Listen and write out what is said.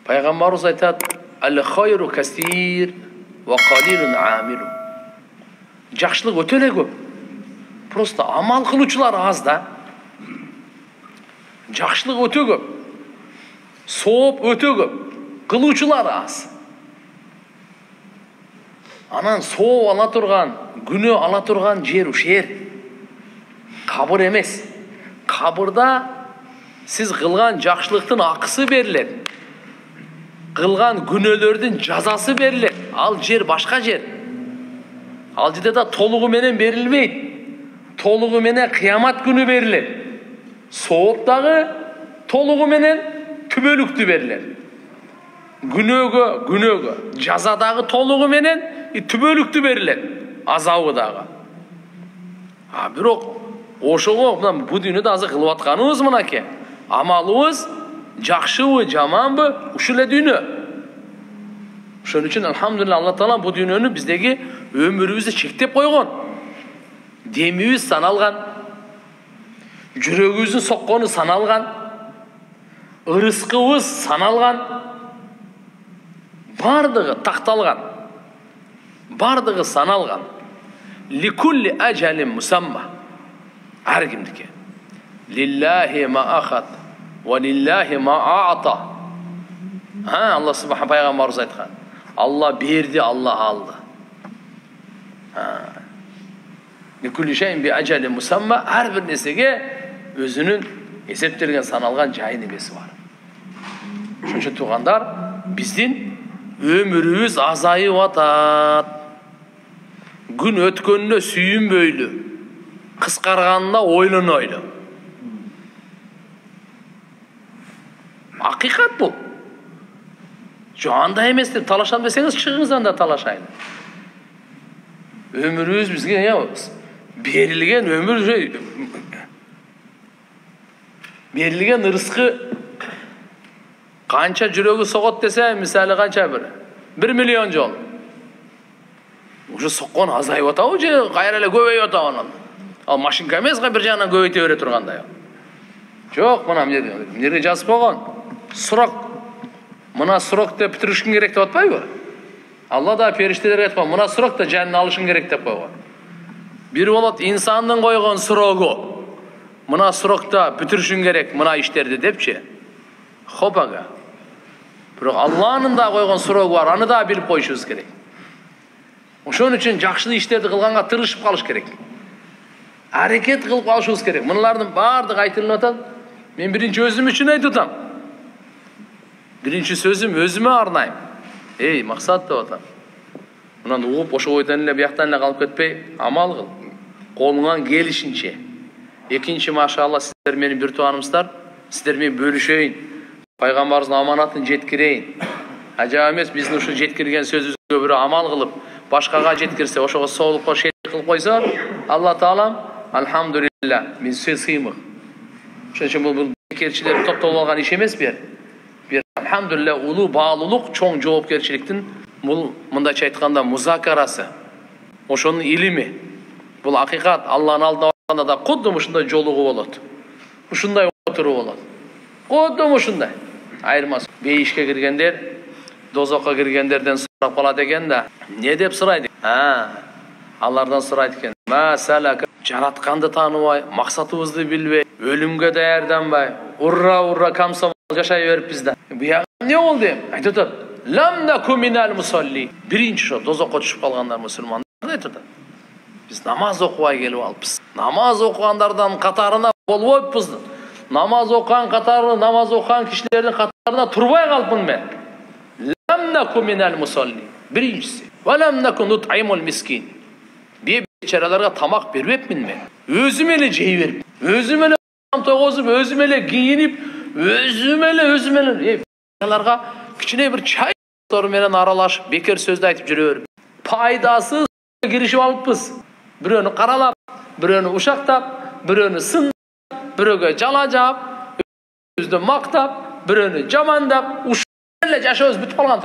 Peygamberimiz aytadi: "El hayru kesir ve qalilun amilu." Жақшылық өте эле көп. Просто амал кылуучулар аз да. Жақшылық өте көп. Сооп өте көп. Кылуучулар аз. Анан сооп ала турган, күнөө ала турган жер ушер. Кабыр эмес. Кабырда сиз кылган жақшылыктын акысы берилет. Кылган күнөөлөрдүн жазасы берилет. Ал жер башка жер. Ал жерде да толугу менен берилбейт. Толугу менен кыямат күнү берилет. Сооптагы толугу менен түбөлүктүү берилет. Күнөөгө, жазадагы толугу менен түбөлүктүү берилет. Азабы дагы. Бирок ошого мына бу дүйнөдө азыр кылып атканыбыз мынакей. Амалыбыз жакшыбы, жаманбы, ушул эле дүйнө. Ошон үчүн алхамдулилла Алла Таала бу дүйнөнү биздеги өмүрүбүздү чектеп койгон. Демибиз саналган, жүрөгүбүздүн соккону саналган, ырыскыбыз саналган, бардыгы такталган, бардыгы саналган. Ликулли ажалин мусамма. Ар кимдики. Лиллахи ма ахат ва лиллахи ма аата. Алла субхана пайгамбарыбыз айткан. Алла берди, Алла алды. Ликулли шайин би ажалин мусамма. Ар бир нерсеге өзүнүн эсептелген саналган жайы немеси бар. Ошон үчүн туугандар, биздин өмүрүбүз азайып атат. Күн өткөнүнө сүйүнбөйлү, кыскарганына ойлонойлу. Акыйкат бул. Андай эмес деп талашам десеңиз, чыгыңыз анда талашайын. Өмүрүбүз бизге берилген өмүр, берилген ырыскы канча жүрөгү согот десе, мисалы канча 1 миллион жол. Уже соккон азайып атабы же кайра эле көбөйүп атабы анан? Ал машинка эмес, бир жагынан көбөйтө бере тургандай. Жок, мына эмнеге жазып койгон? Срок. Мына срокто бүтүрүшүң керек деп атпайбы? Алла да периштелерге айткан, мына срокто жанын алышың керек деп койгон. Бир болот инсандын койгон срогу. Мына срокто бүтүрүшүң керек мына иштерди депчи. Хоп ага. Бирок Алланын да койгон срогу бар, аны да билип коюшубуз керек. Ошон үчүн жакшы иштерди кылганга тырышып калыш керек. Аракет кылып калышыбыз керек. Мыналардын баардыгы айтылып атат. Мен биринчи өзүм үчүн айтып атам. Биринчи сөзүм өзүмө арнайм. Максат деп атам. Мынаны угуп ошо бойдон эле бияктан эле калып кетпей, амал кыл. Колуңан келишинче. Экинчи, машалла, сиздер менин бир туганымсыздар, сиздер менен бөлүшөйүн. Пайгамбарыбыздын аманатын жеткирейин. Ажап эмес, биздин ушу жеткирген сөзүбүзгө бирөө амал кылып, башкага жеткирсе, ошого соолукка шерик кылып койсо, Алла Таалам, алхамдулилла, мен сыймык. Ошон үчүн бул бекерчилер топтолуп алган иш эмес бир. Алхамдулилла, улуу баалуулук, чоң жоопкерчиликтин бул мындайча айтканда музакарасы. Ошонун илими. Бул акыйкат. Алланын алдына барганда да кудум ушундай жолугу болот. Ушундай отуруу болот. Кудум ушундай. Айырмасы. Бейишке киргендер, дозокко киргендерден сурап калат экен да. Не деп сурайт? Алардан сурайт экен. Масалака жаратканды тааныбай, максатыбызды билбей, өлүмгө даярданбай, урра камсомол жашай бериппиз да. Буяга эмне болду дейм? Айтып атат. Лам наку минал мусалли. Биринчи ошо дозокко түшүп калгандар мусулмандар айтып атат. Биз намаз окубай келип алыппыз. Намаз окугандардан катарына болбойбуз. Намаз окуган катарына, намаз окуган кишилердин катарына турбай калыпмын мен. Лам наку минал мусалли. Биринчиси. Ва лам наку нут'имул мискин. Бечараларга тамак бербепмин мен. Өзүм эле жей берип, өзүм эле тойгозуп, өзүм эле кийинип, өзүм эле бечараларга кичине бир чай менен аралашып, бекер сөздү айтып жүрө берип, пайдасыз киришип алыппыз. Бирөөнү каралап, бирөөнү ушактап, бирөөнү сындап, бирөөгө жала жаап, өзүбүздү мактап, бирөөнү жамандап, ушул эле жашообуз бүтүп калган.